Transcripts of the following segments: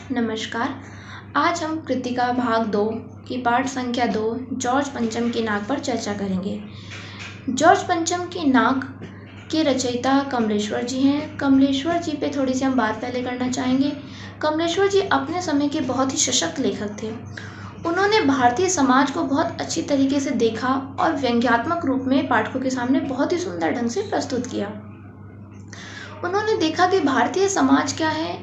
नमस्कार। आज हम कृतिका भाग 2 की पाठ संख्या 2 जॉर्ज पंचम की नाक पर चर्चा करेंगे। जॉर्ज पंचम की नाक के रचयिता कमलेश्वर जी हैं। कमलेश्वर जी पे थोड़ी सी हम बात पहले करना चाहेंगे। कमलेश्वर जी अपने समय के बहुत ही सशक्त लेखक थे। उन्होंने भारतीय समाज को बहुत अच्छी तरीके से देखा और व्यंग्यात्मक रूप में पाठकों के सामने बहुत ही सुंदर ढंग से प्रस्तुत किया। उन्होंने देखा कि भारतीय समाज क्या है,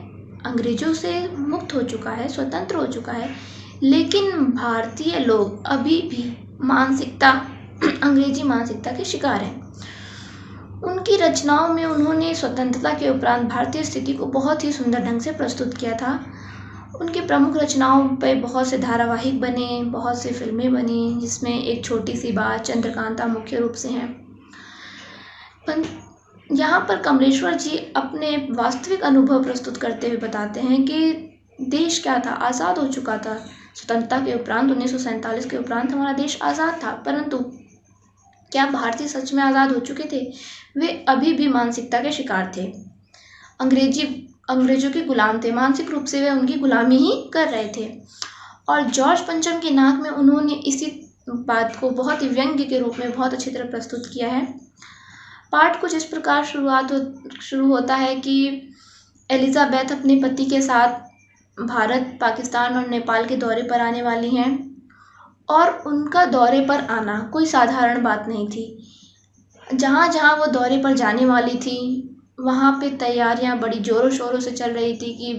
अंग्रेजों से मुक्त हो चुका है, स्वतंत्र हो चुका है, लेकिन भारतीय लोग अभी भी मानसिकता अंग्रेजी मानसिकता के शिकार हैं। उनकी रचनाओं में उन्होंने स्वतंत्रता के उपरांत भारतीय स्थिति को बहुत ही सुंदर ढंग से प्रस्तुत किया था। उनकी प्रमुख रचनाओं पर बहुत से धारावाहिक बने, बहुत सी फिल्में बनी, जिसमें एक छोटी सी बात, चंद्रकांता मुख्य रूप से हैं। यहाँ पर कमलेश्वर जी अपने वास्तविक अनुभव प्रस्तुत करते हुए बताते हैं कि देश क्या था, आज़ाद हो चुका था। स्वतंत्रता के उपरांत 1947 के उपरांत हमारा देश आज़ाद था, परंतु क्या भारतीय सच में आज़ाद हो चुके थे? वे अभी भी मानसिकता के शिकार थे। अंग्रेजों के गुलाम थे, मानसिक रूप से वे उनकी गुलामी ही कर रहे थे। और जॉर्ज पंचम की नाक में उन्होंने इसी बात को बहुत ही व्यंग्य के रूप में बहुत अच्छी तरह प्रस्तुत किया है। पाठ कुछ इस प्रकार शुरू होता है कि एलिजाबेथ अपने पति के साथ भारत, पाकिस्तान और नेपाल के दौरे पर आने वाली हैं और उनका दौरे पर आना कोई साधारण बात नहीं थी। जहाँ जहाँ वो दौरे पर जाने वाली थी, वहाँ पे तैयारियाँ बड़ी ज़ोरों शोरों से चल रही थी कि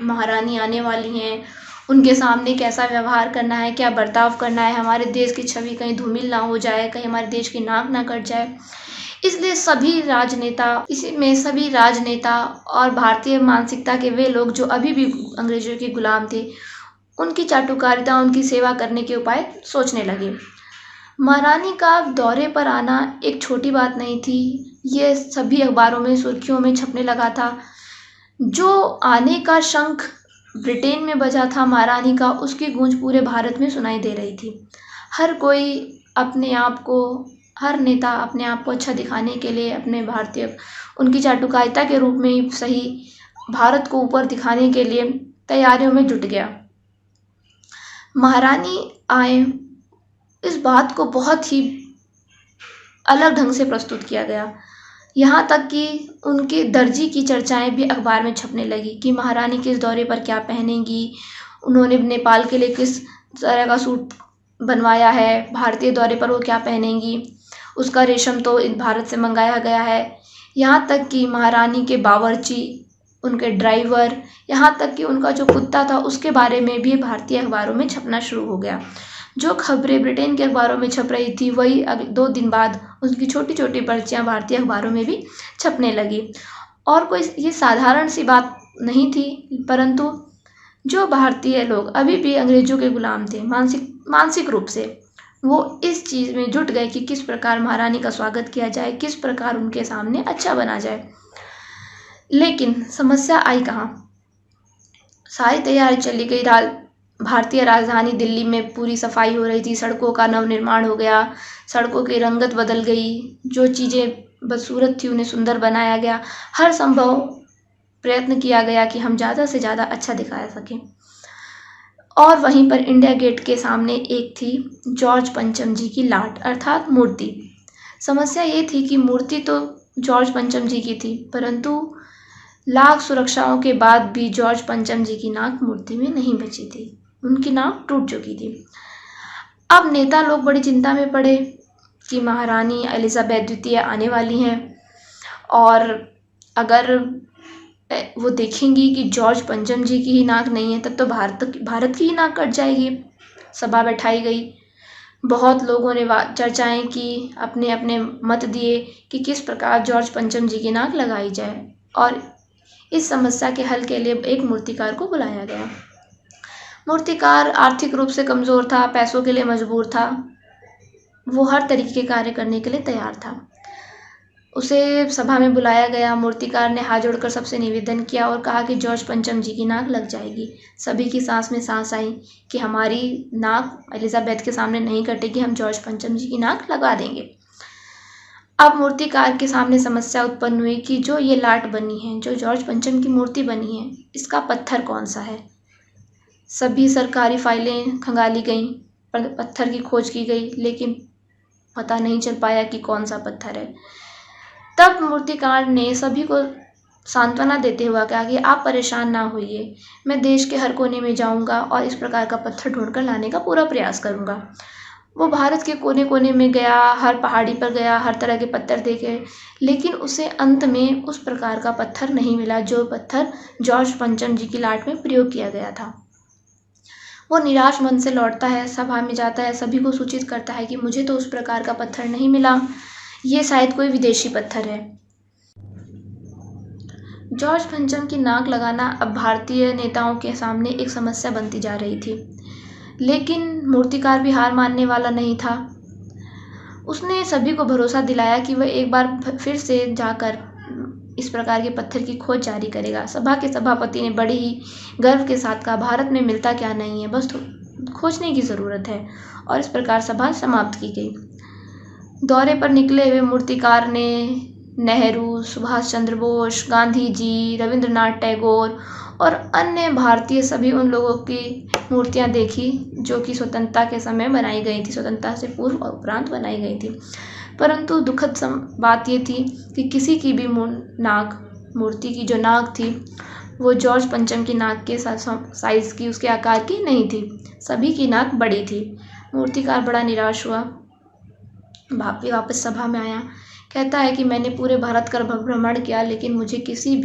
महारानी आने वाली हैं, उनके सामने कैसा व्यवहार करना है, क्या बर्ताव करना है, हमारे देश की छवि कहीं धूमिल ना हो जाए, कहीं हमारे देश की नाक ना कट जाए। इसलिए सभी राजनेता और भारतीय मानसिकता के वे लोग जो अभी भी अंग्रेजों के गुलाम थे, उनकी चाटुकारिता, उनकी सेवा करने के उपाय सोचने लगे। महारानी का दौरे पर आना एक छोटी बात नहीं थी। ये सभी अखबारों में सुर्खियों में छपने लगा था। जो आने का शंख ब्रिटेन में बजा था महारानी का, उसकी गूंज पूरे भारत में सुनाई दे रही थी। हर नेता अपने आप को अच्छा दिखाने के लिए उनकी चाटुकारिता के रूप में ही सही, भारत को ऊपर दिखाने के लिए तैयारियों में जुट गया। महारानी आए, इस बात को बहुत ही अलग ढंग से प्रस्तुत किया गया। यहाँ तक कि उनके दर्जी की चर्चाएं भी अखबार में छपने लगी कि महारानी किस दौरे पर क्या पहनेंगी, उन्होंने नेपाल के लिए किस तरह का सूट बनवाया है, भारतीय दौरे पर वो क्या पहनेंगी, उसका रेशम तो भारत से मंगाया गया है। यहाँ तक कि महारानी के बावर्ची, उनके ड्राइवर, यहाँ तक कि उनका जो कुत्ता था, उसके बारे में भी भारतीय अखबारों में छपना शुरू हो गया। जो खबरें ब्रिटेन के अखबारों में छप रही थी, वही 2 दिन बाद उनकी छोटी छोटी पर्चियाँ भारतीय अखबारों में भी छपने लगी। और कोई ये साधारण सी बात नहीं थी, परंतु जो भारतीय लोग अभी भी अंग्रेजों के गुलाम थे मानसिक रूप से, वो इस चीज़ में जुट गए कि किस प्रकार महारानी का स्वागत किया जाए, किस प्रकार उनके सामने अच्छा बना जाए। लेकिन समस्या आई कहाँ? सारी तैयारी चली गई। भारतीय राजधानी दिल्ली में पूरी सफाई हो रही थी, सड़कों का नवनिर्माण हो गया, सड़कों की रंगत बदल गई, जो चीज़ें बदसूरत थी उन्हें सुंदर बनाया गया। हर संभव प्रयत्न किया गया कि हम ज़्यादा से ज़्यादा अच्छा दिखा सकें। और वहीं पर इंडिया गेट के सामने एक थी जॉर्ज पंचम जी की लाट, अर्थात मूर्ति। समस्या ये थी कि मूर्ति तो जॉर्ज पंचम जी की थी, परंतु लाख सुरक्षाओं के बाद भी जॉर्ज पंचम जी की नाक मूर्ति में नहीं बची थी, उनकी नाक टूट चुकी थी। अब नेता लोग बड़ी चिंता में पड़े कि महारानी एलिजाबेथ द्वितीय आने वाली हैं और अगर वो देखेंगी कि जॉर्ज पंचम जी की ही नाक नहीं है, तब तो भारत की ही नाक कट जाएगी। सभा बैठाई गई, बहुत लोगों ने चर्चाएं की, अपने अपने मत दिए कि किस प्रकार जॉर्ज पंचम जी की नाक लगाई जाए, और इस समस्या के हल के लिए एक मूर्तिकार को बुलाया गया। मूर्तिकार आर्थिक रूप से कमज़ोर था, पैसों के लिए मजबूर था, वो हर तरीके के कार्य करने के लिए तैयार था। उसे सभा में बुलाया गया। मूर्तिकार ने हाथ जोड़कर सबसे निवेदन किया और कहा कि जॉर्ज पंचम जी की नाक लग जाएगी। सभी की सांस में सांस आई कि हमारी नाक एलिजाबेथ के सामने नहीं कटेगी, हम जॉर्ज पंचम जी की नाक लगा देंगे। अब मूर्तिकार के सामने समस्या उत्पन्न हुई कि जो ये लाट बनी है, जो जॉर्ज पंचम की मूर्ति बनी है, इसका पत्थर कौन सा है, सभी सरकारी फाइलें खंगाली गईं, पत्थर की खोज की गई, लेकिन पता नहीं चल पाया कि कौन सा पत्थर है। तब मूर्तिकार ने सभी को सांत्वना देते हुए कहा कि आप परेशान ना होइए, मैं देश के हर कोने में जाऊंगा और इस प्रकार का पत्थर ढूंढ कर लाने का पूरा प्रयास करूंगा। वो भारत के कोने कोने में गया, हर पहाड़ी पर गया, हर तरह के पत्थर देखे, लेकिन उसे अंत में उस प्रकार का पत्थर नहीं मिला जो पत्थर जॉर्ज पंचम जी की लाट में प्रयोग किया गया था। वो निराश मन से लौटता है, सभा में जाता है, सभी को सूचित करता है कि मुझे तो उस प्रकार का पत्थर नहीं मिला, ये शायद कोई विदेशी पत्थर है। जॉर्ज पंचम की नाक लगाना अब भारतीय नेताओं के सामने एक समस्या बनती जा रही थी, लेकिन मूर्तिकार भी हार मानने वाला नहीं था। उसने सभी को भरोसा दिलाया कि वह एक बार फिर से जाकर इस प्रकार के पत्थर की खोज जारी करेगा। सभा के सभापति ने बड़े ही गर्व के साथ कहा, भारत में मिलता क्या नहीं है, बस खोजने की ज़रूरत है। और इस प्रकार सभा समाप्त की गई। दौरे पर निकले हुए मूर्तिकार ने नेहरू, सुभाष चंद्र बोस, गांधी जी, रविंद्रनाथ टैगोर और अन्य भारतीय सभी उन लोगों की मूर्तियां देखी जो कि स्वतंत्रता के समय बनाई गई थी, स्वतंत्रता से पूर्व और उपरांत बनाई गई थी। परंतु दुखद बात ये थी कि किसी की भी मूर्ति की जो नाक थी वो जॉर्ज पंचम की नाक के साइज़ की, उसके आकार की नहीं थी। सभी की नाक बड़ी थी। मूर्तिकार बड़ा निराश हुआ, वापस सभा में आया, कहता है कि मैंने पूरे भारत का भ्रमण किया, लेकिन मुझे किसी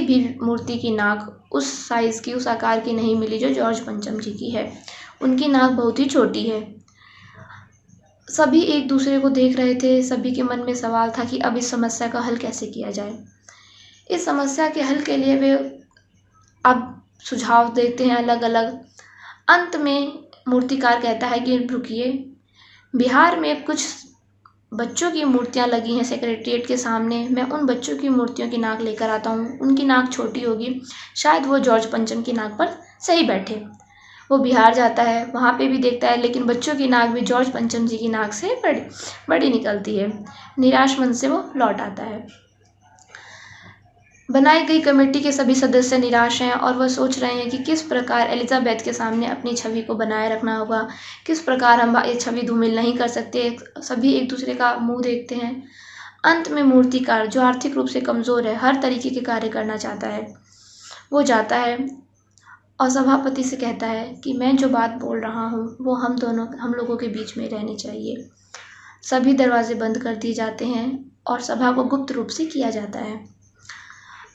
भी मूर्ति की नाक उस साइज़ की, उस आकार की नहीं मिली जो जॉर्ज पंचम जी की है। उनकी नाक बहुत ही छोटी है। सभी एक दूसरे को देख रहे थे। सभी के मन में सवाल था कि अब इस समस्या का हल कैसे किया जाए। इस समस्या के हल के लिए वे अब सुझाव देते हैं अलग अलग। अंत में मूर्तिकार कहता है कि रुकिए, बिहार में कुछ बच्चों की मूर्तियां लगी हैं सेक्रेटेरिएट के सामने, मैं उन बच्चों की मूर्तियों की नाक लेकर आता हूँ। उनकी नाक छोटी होगी, शायद वो जॉर्ज पंचम की नाक पर सही बैठे। वो बिहार जाता है, वहाँ पे भी देखता है, लेकिन बच्चों की नाक भी जॉर्ज पंचम जी की नाक से बड़ी निकलती है। निराश मन से वो लौट आता है। बनाई गई कमेटी के सभी सदस्य निराश हैं और वह सोच रहे हैं कि किस प्रकार एलिजाबेथ के सामने अपनी छवि को बनाए रखना होगा, किस प्रकार हम ये छवि धूमिल नहीं कर सकते। सभी एक दूसरे का मुंह देखते हैं। अंत में मूर्तिकार, जो आर्थिक रूप से कमज़ोर है, हर तरीके के कार्य करना चाहता है, वो जाता है और सभापति से कहता है कि मैं जो बात बोल रहा हूँ वो हम लोगों के बीच में रहनी चाहिए। सभी दरवाजे बंद कर दिए जाते हैं और सभा को गुप्त रूप से किया जाता है।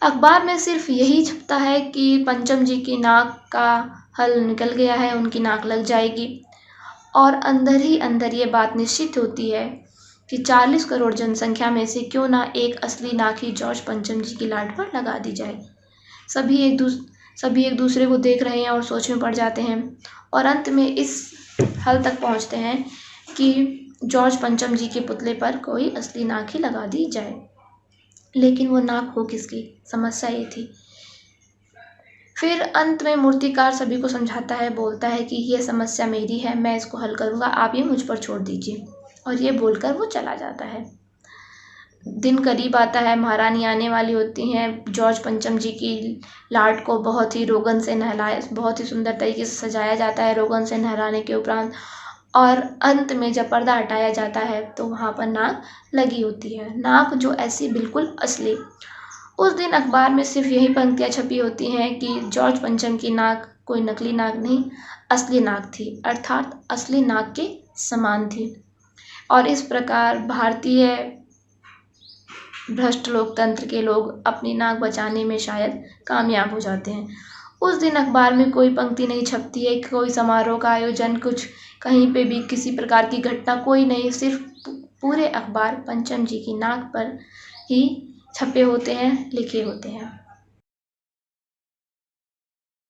अखबार में सिर्फ यही छपता है कि पंचम जी की नाक का हल निकल गया है, उनकी नाक लग जाएगी। और अंदर ही अंदर ये बात निश्चित होती है कि 40 करोड़ जनसंख्या में से क्यों ना एक असली नाक ही जॉर्ज पंचम जी की लाट पर लगा दी जाए। सभी एक दूसरे को देख रहे हैं और सोच में पड़ जाते हैं और अंत में इस हल तक पहुंचते हैं कि जॉर्ज पंचम जी के पुतले पर कोई असली नाक ही लगा दी जाए। लेकिन वो नाक हो किसकी, समस्या ये थी। फिर अंत में मूर्तिकार सभी को समझाता है, बोलता है कि ये समस्या मेरी है, मैं इसको हल करूँगा, आप ये मुझ पर छोड़ दीजिए। और ये बोलकर वो चला जाता है। दिन करीब आता है, महारानी आने वाली होती हैं। जॉर्ज पंचम जी की लाट को बहुत ही रोगन से बहुत ही सुंदर तरीके से सजाया जाता है रोगन से नहलाने के उपरांत। और अंत में जब पर्दा हटाया जाता है तो वहाँ पर नाक लगी होती है, नाक जो ऐसी बिल्कुल असली। उस दिन अखबार में सिर्फ यही पंक्तियाँ छपी होती हैं कि जॉर्ज पंचम की नाक कोई नकली नाक नहीं, असली नाक थी, अर्थात असली नाक के समान थी। और इस प्रकार भारतीय भ्रष्ट लोकतंत्र के लोग अपनी नाक बचाने में शायद कामयाब हो जाते हैं। उस दिन अखबार में कोई पंक्ति नहीं छपती है, कोई समारोह का आयोजन, कुछ कहीं पे भी किसी प्रकार की घटना कोई नहीं, सिर्फ पूरे अखबार पंचम जी की नाक पर ही छपे होते हैं, लिखे होते हैं।